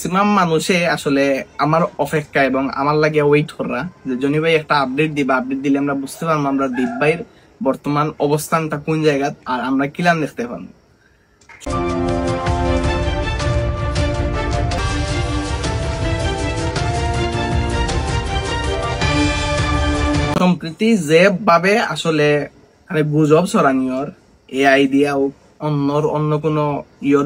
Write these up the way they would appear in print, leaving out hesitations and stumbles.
Maximum মানুষে আসলে আমার অপেক্ষা এবং আমার লাগে ওয়েট করা যে জনি ভাই একটা আপডেট দিবা, আপডেট দিলে আমরা বুঝতে পারবো আমরা দীপ ভাইয়ের বর্তমান অবস্থানটা কোন জায়গা আর আমরা কিলান দেখতে পারবো। সম্প্রতি যেভাবে আসলে গুজব ছড়ানিয়র এআই দিয়াও অন্য কোনো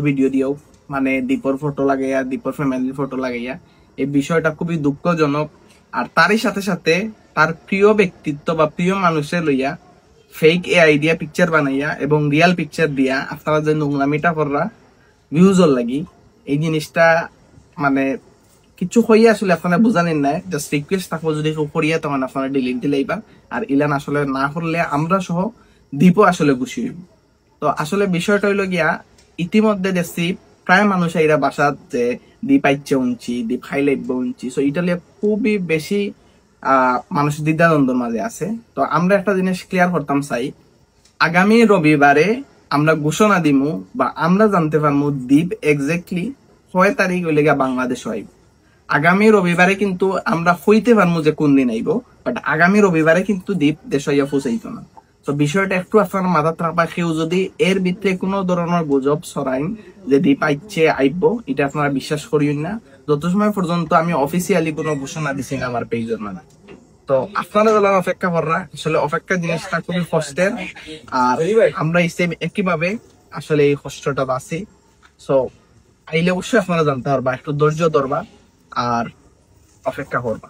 ভিডিও দিয়েও মানে দীপর ফটো লাগাইয়া দীপর ফ্যামিলির ফটো লাগাইয়া এই বিষয়টা খুবই দুঃখজনক। আর তারই সাথে সাথে তার প্রিয় ব্যক্তিত্ব বা প্রিয় মানুষের লইয়া ফেক এআই দিয়া পিকচার বানাইয়া এবং রিয়াল পিকচার দিয়া আপনারা যে নোংরামিটা কররা ভিউজর লাগি এই জিনিসটা মানে কিছু হইয়া আসলে আপনারা বুঝানেন না। জাস্ট রিকোয়েস্ট থাকবো যদি কেউ করিয়া তখন আপনারা ডিলিট দিলেইবা। আর ইলান আসলে না করলে আমরা সহ দীপও আসলে খুশি হইব। তো আসলে বিষয়টা হইলো গিয়া ইতিমধ্যে দেখছি প্রায় মানুষ এরা বাসাত যে দীপ আইচ্ছে উঞ্চি দীপ হাইলাইট উঞ্চি, সো ইটালিয়া খুবই বেশি মানুষ দ্বিধাদ্বন্দ্বের মাঝে আছে। তো আমরা একটা জিনিস ক্লিয়ার করতাম চাই, আগামী রবিবারে আমরা ঘোষণা দিমু বা আমরা জানতে পারবো দীপ এক্স্যাক্টলি 6 তারিখ হইলে গিয়া বাংলাদেশ হইব। আগামী রবিবারে কিন্তু আমরা হইতে পারবো যে কোন দিন আইব, বাট আগামী রবিবারে কিন্তু দীপ দেশ হইয়া পৌঁছাইতো না। তো বিষয়টা একটু আপনার মাথা থাকবা, কেউ যদি এর ভিতরে কোনো ধরনের গুজব ছড়াইন যে দীপ আইচ্ছে আইব, এটা আপনারা বিশ্বাস করিয়েন না যত সময় পর্যন্ত আমি অফিসিয়ালি কোনো ঘোষণা দিছি না আমার পেজের মানে। তো আপনারা বললাম অপেক্ষা করা, আসলে অপেক্ষা জিনিসটা খুবই কষ্টের। আর আমরা একইভাবে আসলে এই কষ্টটা বাঁচি। সো আইলে অবশ্যই আপনারা জানতে পারবা, একটু ধৈর্য ধরবা আর অপেক্ষা করবা।